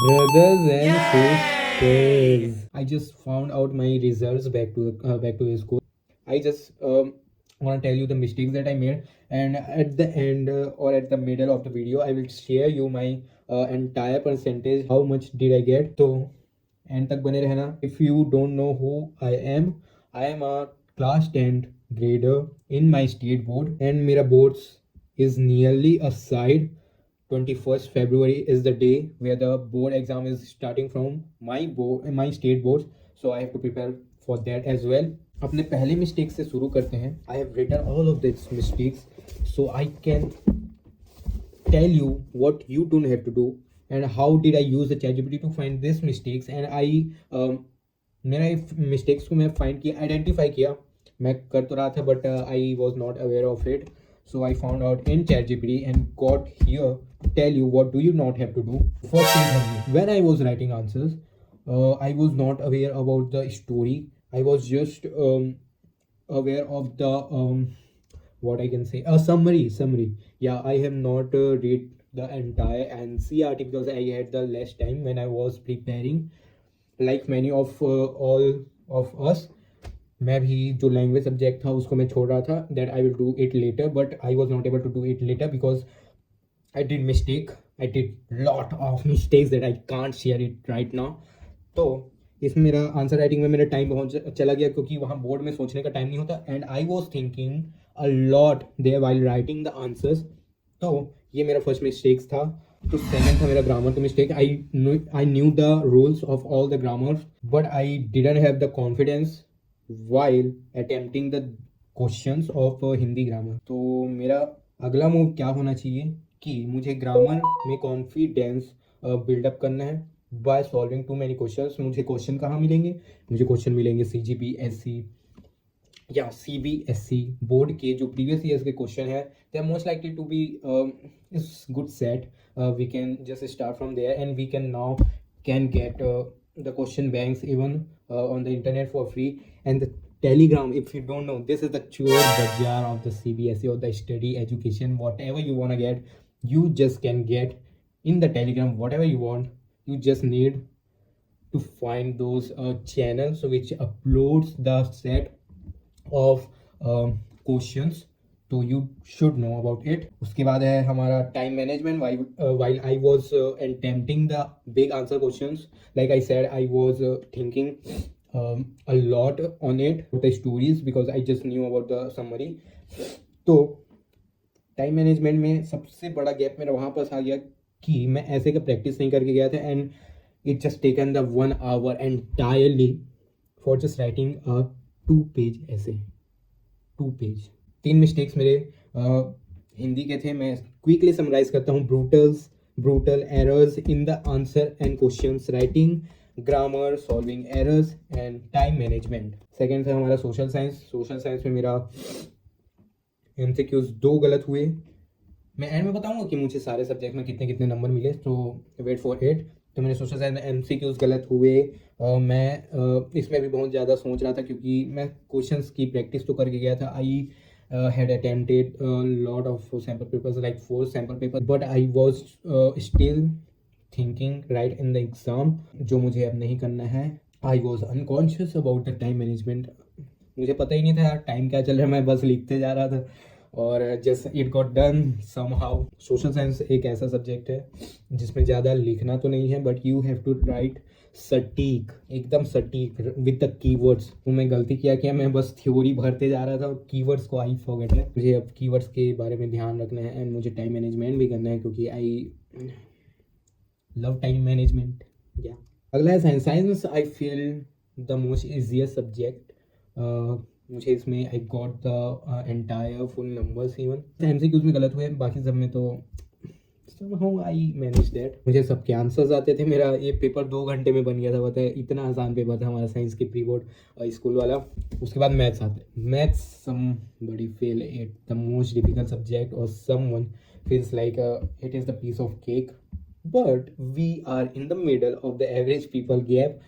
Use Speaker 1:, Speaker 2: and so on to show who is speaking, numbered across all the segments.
Speaker 1: Brothers and sisters, I just found out my results back to the school. I just want to tell you the mistakes that I made, and at the end or at the middle of the video, I will share you my entire percentage. How much did I get? तो end तक बने रहना. If you don't know who I am a class 10th grader in my state board, and मेरा boards is nearly a side. 21st February is the day where the board exam is starting from my state boards, so I have to prepare for that as well. अपने पहले mistake से शुरू करते हैं. I have written all of these mistakes so I can tell you what you don't have to do and how did I use the ChatGPT to find these mistakes, and I मेरा mistakes को मैं find किया, identify किया. मैं कर तो रहा था but I was not aware of it. So I found out in ChatGPT and got here to tell you what do you not have to do. First thing, when I was writing answers, I was not aware about the story. I was just aware of the what I can say, a summary. Yeah, I have not read the entire NCERT because I had the less time when I was preparing. Like many of all of us, मैं भी जो language subject था उसको मैं छोड़ रहा था. That I will do it later, but I was not able to do it later because I did mistake. I did lot of mistakes that I can't share it right now. तो इसमें मेरा answer writing में मेरा time बहुत चला गया क्योंकि वहाँ बोर्ड में सोचने का टाइम नहीं होता. And I was thinking a lot there while writing the answers. तो ये मेरा फर्स्ट मिस्टेक्स था. तो सेकंड था मेरा ग्रामर का mistake. I knew the rules of all the grammar but I didn't have the confidence while attempting the questions of Hindi grammar. तो मेरा अगला मूव क्या होना चाहिए कि मुझे ग्रामर में कॉन्फिडेंस बिल्डअप करना है by solving too many questions. मुझे क्वेश्चन कहाँ मिलेंगे? मुझे क्वेश्चन मिलेंगे CGPSC या CBSE बोर्ड के जो प्रीवियस ईयर्स के क्वेश्चन है. They are most likely to be is good set. We can just start from there and we can now can get the question banks even on the internet for free. And the Telegram, if you don't know, this is the chore bazaar of the CBSE or the study education. Whatever you want to get, you just can get in the Telegram whatever you want. You just need to find those channels which uploads the set of questions. तो you should know about it. उसके बाद है हमारा time management. While I was attempting the big answer questions, like I said, I was thinking a lot on it, the stories, because I just knew about the summary. तो time management में सबसे बड़ा gap मेरा वहाँ पर आ गया कि मैं ऐसे का प्रैक्टिस नहीं करके गया था. And it just taken the 1 hour entirely for just writing a 2 page ऐसे 2 पेज. 3 मिस्टेक्स मेरे हिंदी के थे. मैं क्विकली समराइज करता हूँ. Brutal errors in the answer and questions writing, grammar, solving errors and time management. Second था हमारा social science में मेरा MCQs 2 गलत हुए. मैं एंड में बताऊंगा कि मुझे सारे सब्जेक्ट में कितने कितने नंबर मिले, तो वेट फॉर इट. तो मेरे सोशल साइंस में MCQs गलत हुए. मैं इसमें भी बहुत ज़्यादा सोच रहा था क्योंकि मैं क्वेश्चंस की प्रैक्टिस तो करके गया था. आई had attempted a lot of sample papers, like 4 sample papers, but I was still thinking right in the exam जो मुझे अब नहीं करना है. I was unconscious about the time management. मुझे पता ही नहीं था यार टाइम क्या चल रहा है. मैं बस लिखते जा रहा था और just it got done somehow. Social science एक ऐसा सब्जेक्ट है जिसमें ज़्यादा लिखना तो नहीं है, but you have to write सटीक, एकदम सटीक विद द कीवर्ड्स. तो मैं गलती किया मैं बस थ्योरी भरते जा रहा था और कीवर्ड्स को आई फॉरगेट है. मुझे अब कीवर्ड्स के बारे में ध्यान रखना है एंड मुझे टाइम मैनेजमेंट भी करना है क्योंकि आई लव टाइम मैनेजमेंट. या अगला है science. I feel the most easiest subject. मुझे इसमें I got the entire full numbers. Even MCQs में गलत हुए, बाकी सब में तो somehow I managed that. मुझे सबके आंसर्स आते थे. मेरा ये पेपर 2 घंटे में बन गया था. पता है इतना आसान पेपर था हमारा साइंस के प्री बोर्ड स्कूल वाला. उसके बाद मैथ्स आते. Maths somebody feel it the most difficult subject or someone feels like it is the piece of cake, but we are in the middle of the average people gap.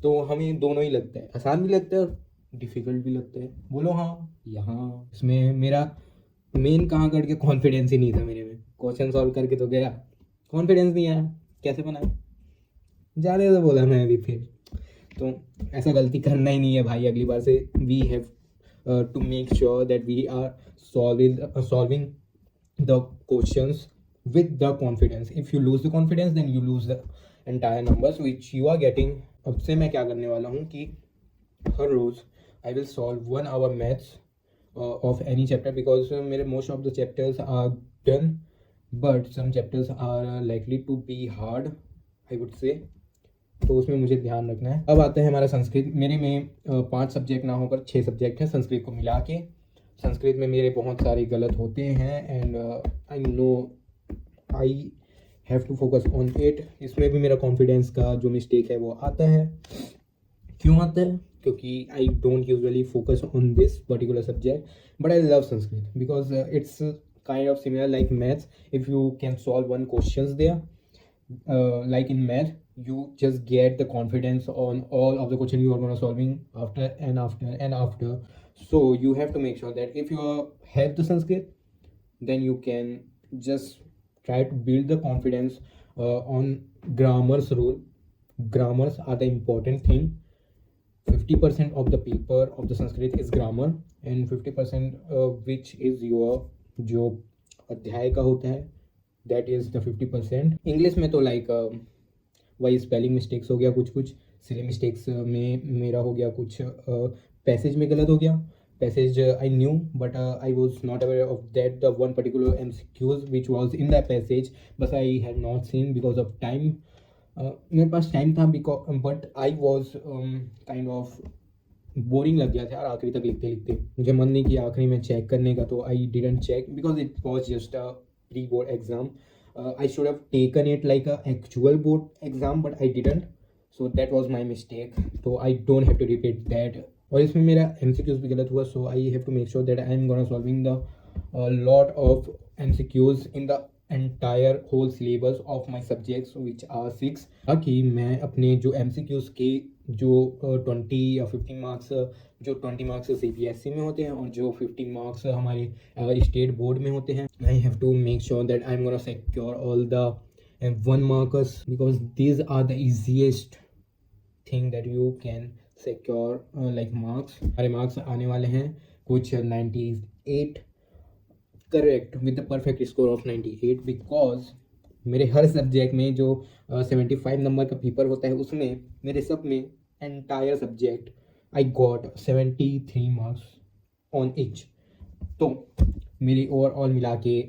Speaker 1: तो हमें दोनों ही लगता है, आसान भी लगता है डिफिकल्ट भी लगता है. बोलो हाँ. यहाँ इसमें मेरा मेन कहाँ कट के कॉन्फिडेंस ही नहीं था मेरे में. क्वेश्चन सॉल्व करके तो गया, कॉन्फिडेंस नहीं आया. कैसे बनाए? जाने तो बोला मैं अभी फिर। तो ऐसा गलती करना ही नहीं है भाई अगली बार से। We have to make sure that we are solving the questions with the confidence. If you lose the confidence, then you lose the entire numbers which you are getting. अब से मैं क्या करने वाला हूँ कि हर रोज I will solve 1 hour maths of any chapter, because मेरे most of the chapters are done, but some chapters are likely to be hard, I would say. तो उसमें मुझे ध्यान रखना है। अब आता है हमारा संस्कृत। मेरे में 5 सब्जेक्ट ना होकर 6 सब्जेक्ट हैं संस्कृत को मिला के। संस्कृत में मेरे बहुत सारे गलत होते हैं and I know I have to focus on it. इसमें भी मेरा कॉन्फिडेंस का जो मिस्टेक है वो आता है। क्यों आता है? क्योंकि I don't usually focus on this particular subject, but I love Sanskrit because it's kind of similar like maths. If you can solve one questions there, like in math, you just get the confidence on all of the question you are going to solving after and after and after. So you have to make sure that if you have the Sanskrit, then you can just try to build the confidence on grammars rule. Grammars are the important thing. 50% of the paper of the Sanskrit is grammar and 50% which is your जो अध्याय का होता है, that is the 50%। English में तो like वही spelling mistakes हो गया, कुछ सिली मिस्टेक्स में मेरा हो गया, कुछ पैसेज में गलत हो गया। Passage I knew but I was not aware of that the one particular MCQs which was in the passage, बस I have not seen because of time. मेरे पास टाइम था because but I was kind of boring लग गया था यार आखिरी तक लिखते लिखते। मुझे मन नहीं किया आखिरी में चेक करने का, तो I didn't check because it was just a pre board exam. I should have taken it like a actual board exam, but I didn't. So that was my mistake. So I don't have to repeat that. और इसमें मेरा MCQs भी गलत हुआ, so I have to make sure that I am gonna solving the lot of MCQs in the entire whole syllabus of my subjects which are 6, ताकि मैं अपने जो MCQs के जो 20 या 15 मार्क्स, जो 20 मार्क्स CBSE में होते हैं और जो 15 मार्क्स हमारे स्टेट बोर्ड में होते हैं, I have to make sure that I am gonna secure all the 1 markers because these are the easiest thing that you can secure like marks. हमारे मार्क्स आने वाले हैं कुछ 98 correct with the perfect score of 98 because मेरे हर subject में जो 75 number का पेपर होता है उसमें मेरे सब में entire subject I got 73 marks on etch. तो मेरी ओवरऑल मिला के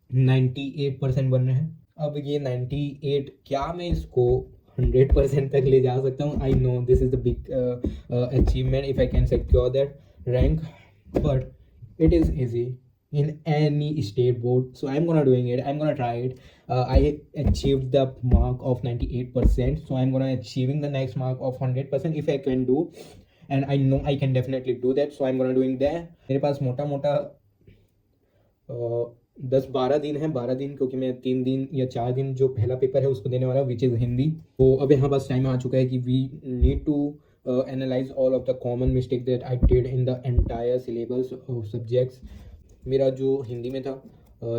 Speaker 1: 98% बन रहे हैं। अब ये 98 क्या मैं इसको 100% तक ले जा सकता हूँ? I know this is the big achievement if I can secure that rank, but it is easy in any state board, so I'm gonna doing it. I'm gonna try it. I achieved the mark of 98%, so I'm gonna achieving the next mark of 100% if I can do, and I know I can definitely do that, so I'm gonna doing that. मेरे पास मोटा मोटा 10-12 दिन है, 12 दिन, क्योंकि मैं 3 दिन या 4 दिन जो पहला पेपर है उसको देने वाला हूँ विच इज़ हिंदी। तो अब यहाँ पास टाइम आ चुका है कि we need to analyze all of the common mistake that I did in the entire syllabus of subjects. मेरा जो हिंदी में था,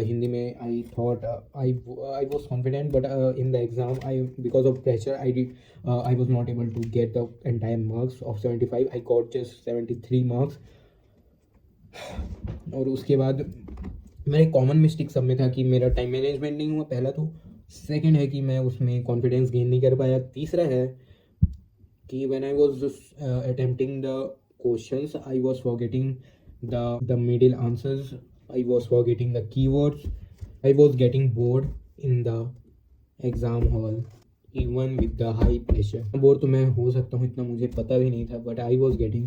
Speaker 1: हिंदी में I thought I was confident, but in the exam because of pressure I was not able to get the entire marks of 75. I got just 73 marks. और उसके बाद मेरे common mistake सब में था कि मेरा टाइम मैनेजमेंट नहीं हुआ, पहला तो। सेकंड है कि मैं उसमें कॉन्फिडेंस गेन नहीं कर पाया। तीसरा है कि when I was attempting the questions, I was forgetting the middle answers, I was forgetting the keywords, I was getting bored in the exam hall even with the high pressure. Bore तो मैं हो सकता हूँ, इतना मुझे पता भी नहीं था, but I was getting.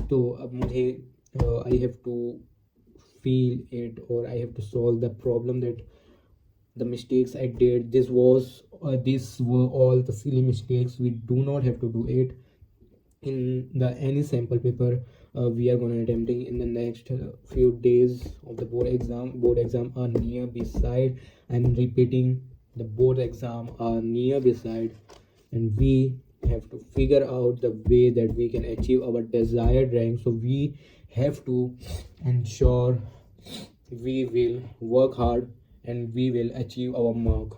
Speaker 1: तो अब मुझे I have to feel it, or I have to solve the problem that the mistakes I did. These were all the silly mistakes. We do not have to do it in the any sample paper we are going to attempting in the next few days of the board exam are near beside. I'm repeating, the board exam are near beside, and we have to figure out the way that we can achieve our desired rank. So we have to ensure we will work hard and we will achieve our mark.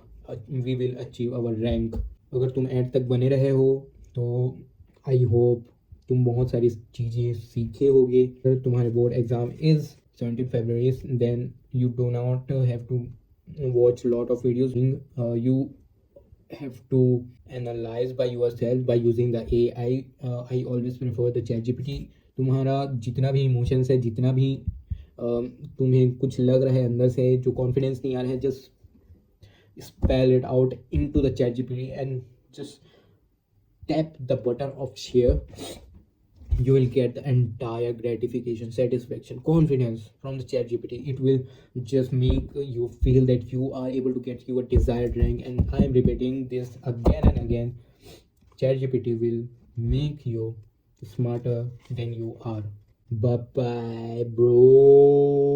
Speaker 1: we will achieve our rank. अगर तुम and तक बने रहे हो तो I hope तुम बहुत सारी चीज़ें सीखे होगे. अगर तुम्हारे board exam is 17 February, then you do not have to watch lot of videos. You have to analyze by yourself by using the AI. I always prefer the ChatGPT. तुम्हारा जितना भी इमोशंस है, जितना भी तुम्हें कुछ लग रहा है अंदर से, जो कॉन्फिडेंस नहीं आ रहा है, just spell it out into the ChatGPT and just tap the button of share. You will get the entire gratification, satisfaction, confidence from the ChatGPT. It will just make you feel that you are able to get your desired rank. And I am repeating this again and again. ChatGPT will make you smarter than you are. Bye bye, bro.